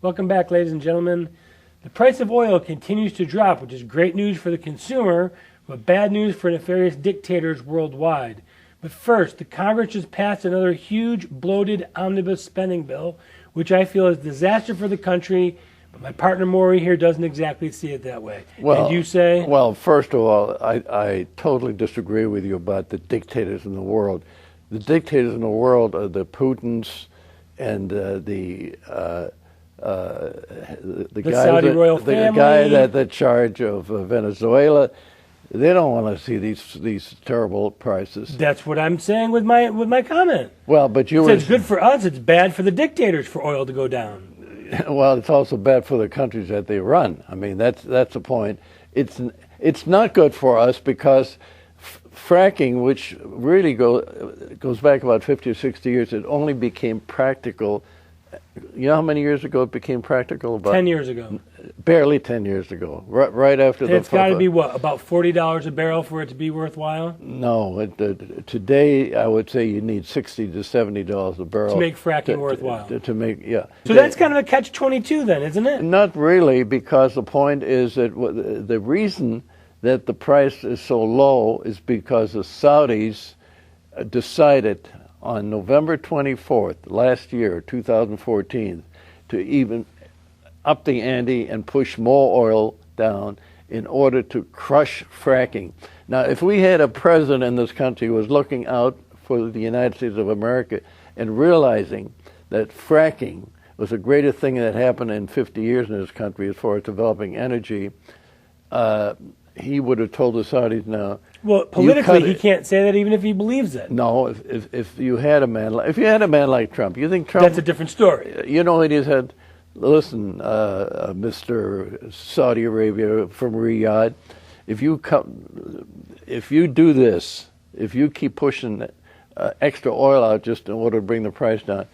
Welcome back, ladies and gentlemen. The price of oil continues to drop, which is great news for the consumer, but bad news for nefarious dictators worldwide. But first, the Congress just passed another huge, bloated omnibus spending bill, which I feel is a disaster for the country, but my partner Maury here doesn't exactly see it that way. Well, and you say? Well, first of all, I totally disagree with you about the dictators in the world. The dictators in the world are the Putins and the Saudi royal family. The guy that's charge of Venezuela. They don't want to see these terrible prices. That's what I'm saying with my comment. Well, but you it's good for us. It's bad for the dictators for oil to go down. Well, it's also bad for the countries that they run. I mean, that's the point. It's not good for us because fracking, which really goes back about 50 or 60 years, it only became practical. You know how many years ago it became practical? About 10 years ago. Barely 10 years ago, right after It's got to be what, about $40 a barrel for it to be worthwhile? No, today I would say you need $60 to $70 a barrel to make fracking worthwhile. To make, yeah. So that's kind of a catch-22 then, isn't it? Not really, because the point is that the reason that the price is so low is because the Saudis decided on November 24th last year, 2014, to even up the ante and push more oil down in order to crush fracking. Now, if we had a president in this country who was looking out for the United States of America and realizing that fracking was the greatest thing that happened in 50 years in this country as far as developing energy, he would have told the Saudis now. Well, politically, he can't say that even if he believes it. No, if you had a man like Trump, you think Trump? That's a different story. You know, he just said, "Listen, Mr. Saudi Arabia from Riyadh, if you do this, if you keep pushing extra oil out just in order to bring the price down,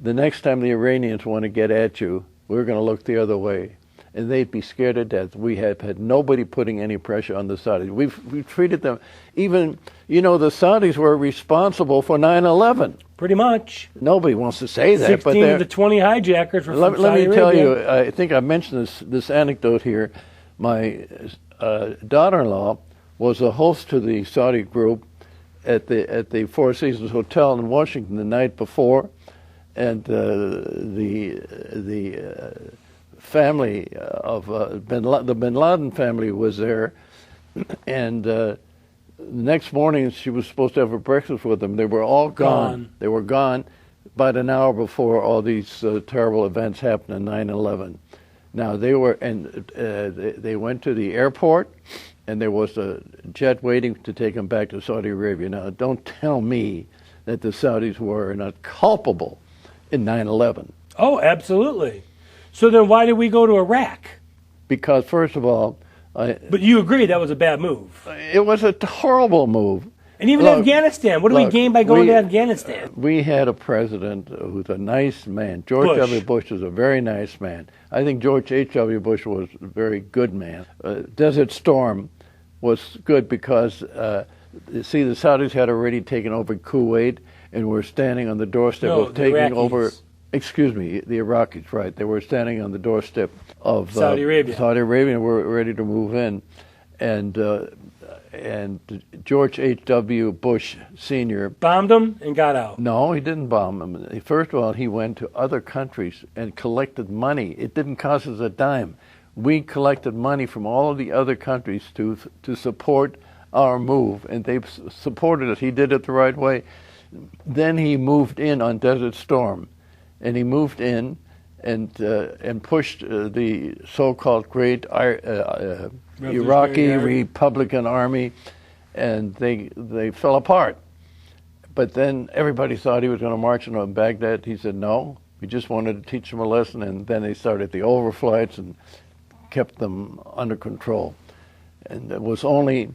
the next time the Iranians want to get at you, we're going to look the other way." And they'd be scared to death. We have had nobody putting any pressure on the Saudis. We've treated them, even, you know, the Saudis were responsible for 9/11. Pretty much. Nobody wants to say that. 16 of the 20 hijackers were from Saudi Arabia. Let me tell you, I think I mentioned this anecdote here. My daughter-in-law was a host to the Saudi group at the Four Seasons Hotel in Washington the night before, and the family of the Bin Laden family was there, and the next morning she was supposed to have a breakfast with them. They were all gone. They were gone about an hour before all these terrible events happened in 9/11. Now they went to the airport, and there was a jet waiting to take them back to Saudi Arabia. Now don't tell me that the Saudis were not culpable in 9/11. Oh, absolutely. So then why did we go to Iraq? Because, first of all... But you agree that was a bad move. It was a horrible move. And even Afghanistan. What do we gain by going to Afghanistan? We had a president who's a nice man. George W. Bush was a very nice man. I think George H.W. Bush was a very good man. Desert Storm was good because, see, the Saudis had already taken over Kuwait and were standing on the doorstep of taking over... Excuse me, the Iraqis, right. They were standing on the doorstep of Saudi Arabia. Saudi Arabia and were ready to move in. And George H.W. Bush Sr. bombed them and got out. No, he didn't bomb them. First of all, he went to other countries and collected money. It didn't cost us a dime. We collected money from all of the other countries to support our move, and they supported it. He did it the right way. Then he moved in on Desert Storm. And he moved in and pushed the so-called great Iraqi Republican Army, and they fell apart. But then everybody thought he was going to march on Baghdad. He said no. We just wanted to teach them a lesson, and then they started the overflights and kept them under control. And it was only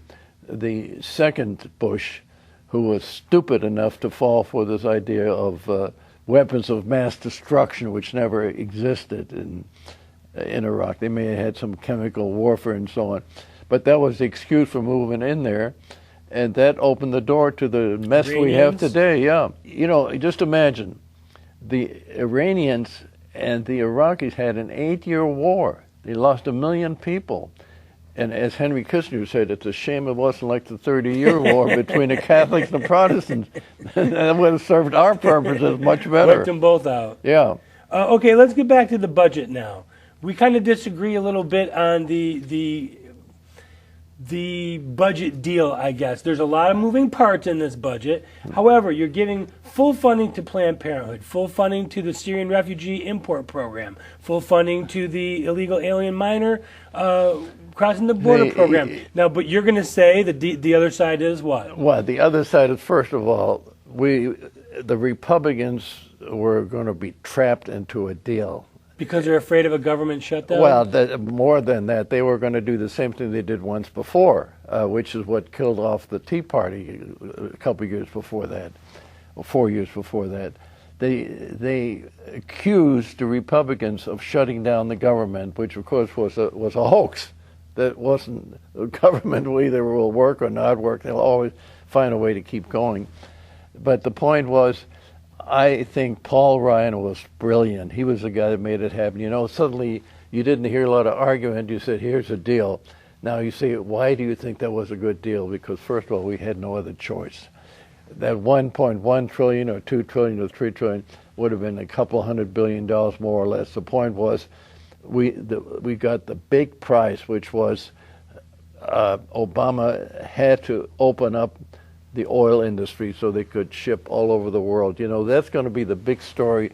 the second Bush who was stupid enough to fall for this idea of weapons of mass destruction, which never existed in Iraq. They may have had some chemical warfare and so on, but that was the excuse for moving in there, and that opened the door to the mess we have today. Yeah, you know, just imagine the Iranians And the Iraqis had an 8-year war. They lost 1 million people. And as Henry Kissinger said, it's a shame it wasn't like the 30-year war between the Catholics and the Protestants. That would have served our purposes much better. Wiped them both out. Yeah. Okay, let's get back to the budget now. We kind of disagree a little bit on the budget deal, I guess. There's a lot of moving parts in this budget. However, you're giving full funding to Planned Parenthood, full funding to the Syrian refugee import program, full funding to the illegal alien minor crossing the border program. Now, but you're going to say that the other side is what? Well, the other side is, first of all, the Republicans were going to be trapped into a deal. Because they're afraid of a government shutdown? Well, more than that, they were going to do the same thing they did once before, which is what killed off the Tea Party a couple of years before that, or 4 years before that. They accused the Republicans of shutting down the government, which of course was a hoax. That wasn't, the government either will work or not work. They'll always find a way to keep going. But the point was, I think Paul Ryan was brilliant. He was the guy that made it happen. You know, suddenly you didn't hear a lot of argument. You said, here's a deal. Now you say, why do you think that was a good deal? Because first of all, we had no other choice. That 1.1 trillion or 2 trillion or 3 trillion would have been a couple $100 billion more or less. The point was, we got the big prize, which was Obama had to open up the oil industry so they could ship all over the world. You know, that's going to be the big story,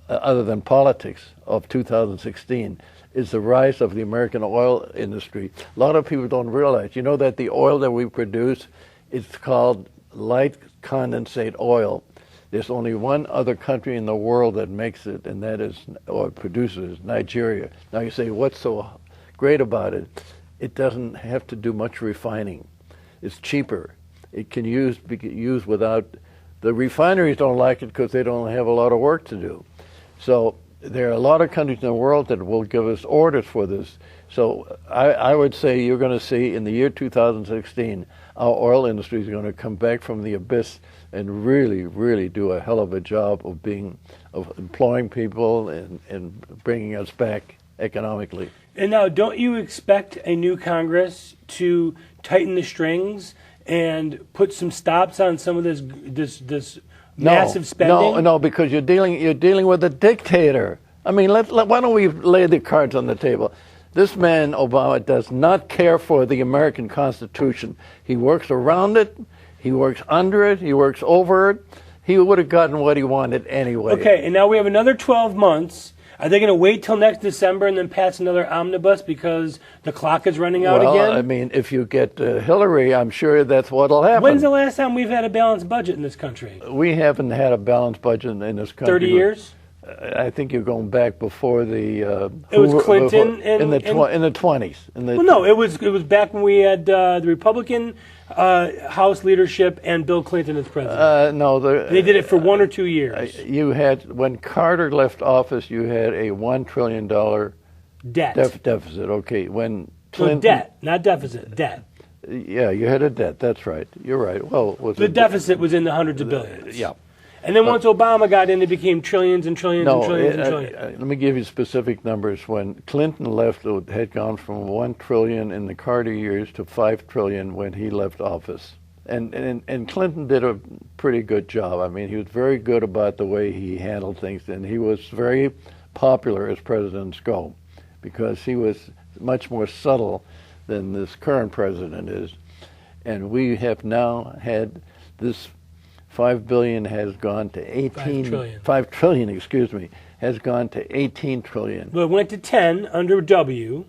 other than politics, of 2016, is the rise of the American oil industry. A lot of people don't realize, you know, that the oil that we produce is called light condensate oil. There's only one other country in the world that makes it, and that is, or produces, Nigeria. Now you say, what's so great about it? It doesn't have to do much refining. It's cheaper. It can be used without, the refineries don't like it because they don't have a lot of work to do. So there are a lot of countries in the world that will give us orders for this. So I would say you're going to see in the year 2016, our oil industry is going to come back from the abyss and really, really do a hell of a job of employing people and bringing us back economically. And now, don't you expect a new Congress to tighten the strings and put some stops on some of this massive spending? No, because you're dealing with a dictator. I mean, why don't we lay the cards on the table? This man, Obama, does not care for the American Constitution. He works around it, he works under it, he works over it. He would have gotten what he wanted anyway. Okay, and now we have another 12 months. Are they going to wait till next December and then pass another omnibus because the clock is running out again? Well, I mean, if you get Hillary, I'm sure that's what'll happen. When's the last time we've had a balanced budget in this country? We haven't had a balanced budget in this country. 30 years? I think you're going back before the. It was Clinton in the 20s. Well, no, it was back when we had the Republican House leadership and Bill Clinton as president. No, they did it for 1 or 2 years. You had, when Carter left office, you had a $1 trillion deficit. Okay, when Clinton, no, debt, not deficit, debt. Yeah, you had a debt. That's right. You're right. Well, the deficit was in the hundreds of billions. Yeah. And then once Obama got in, it became trillions and trillions and trillions and trillions. Let me give you specific numbers. When Clinton left, it had gone from 1 trillion in the Carter years to 5 trillion when he left office. And Clinton did a pretty good job. I mean, he was very good about the way he handled things, and he was very popular as presidents go because he was much more subtle than this current president is. And we have now had this 5 billion has gone to 5 trillion, excuse me, has gone to 18 trillion. Well, it went to 10 under W,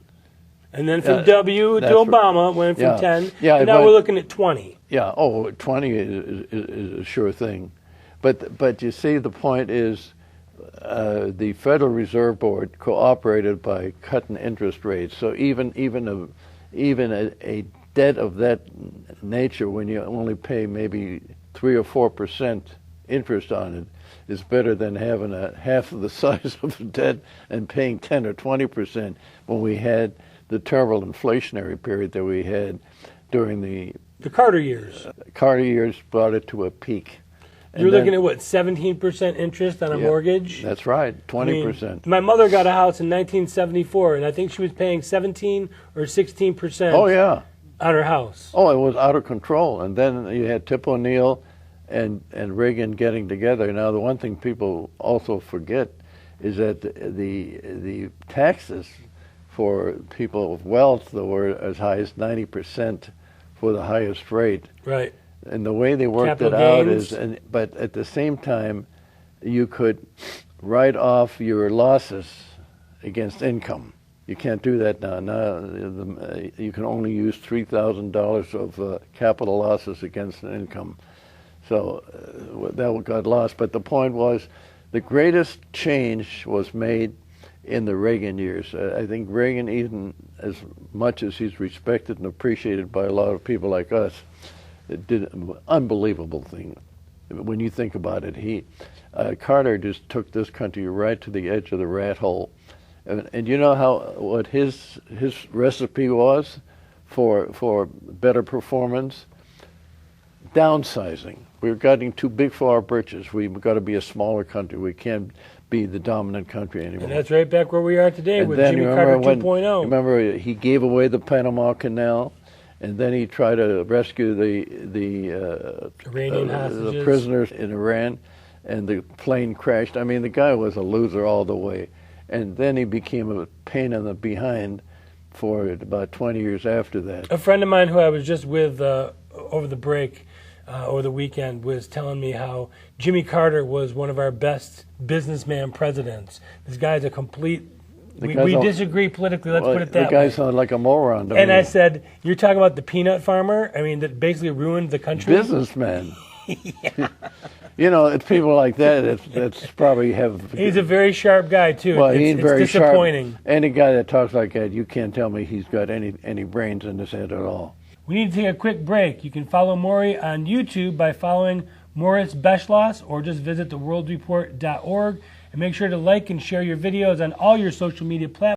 and then from W to Obama, it went from 10, and now we're looking at 20. Yeah, 20 is a sure thing. But you see, the point is the Federal Reserve Board cooperated by cutting interest rates. So even a debt of that nature, when you only pay maybe 3 or 4% interest on it, is better than having a half of the size of the debt and paying 10 or 20% when we had the terrible inflationary period that we had during the Carter years. Carter years brought it to a peak. You're looking at what, 17% interest on a mortgage? That's right, 20%. My mother got a house in 1974, and I think she was paying 17 or 16%. Oh yeah, on her house. Oh, it was out of control. And then you had Tip O'Neill and Reagan getting together. Now, the one thing people also forget is that the taxes for people of wealth that were as high as 90% for the highest rate. Right. And the way they worked Capital it out gains. is, but at the same time, you could write off your losses against income. You can't do that now. Now you can only use $3,000 of capital losses against an income. So that got lost. But the point was, the greatest change was made in the Reagan years. I think Reagan, even as much as he's respected and appreciated by a lot of people like us, did an unbelievable thing. When you think about it, Carter just took this country right to the edge of the rat hole. And you know what his recipe was for better performance? Downsizing. We're getting too big for our britches. We've got to be a smaller country. We can't be the dominant country anymore. And that's right back where we are today with Jimmy Carter 2.0. Remember, he gave away the Panama Canal, and then he tried to rescue the Iranian hostages, the prisoners in Iran, and the plane crashed. I mean, the guy was a loser all the way. And then he became a pain in the behind for about 20 years after that. A friend of mine who I was just with over the break, over the weekend, was telling me how Jimmy Carter was one of our best businessman presidents. This guy's a complete... We disagree politically, let's put it that way. The guy sounded like a moron to me. And I said, you're talking about the peanut farmer? I mean, that basically ruined the country? Businessman. Yeah. You know, it's people like that that's probably have... He's a very sharp guy, too. Well, he's very disappointing. Sharp. Any guy that talks like that, you can't tell me he's got any brains in his head at all. We need to take a quick break. You can follow Maury on YouTube by following Morris Beschloss, or just visit theworldreport.org. And make sure to like and share your videos on all your social media platforms.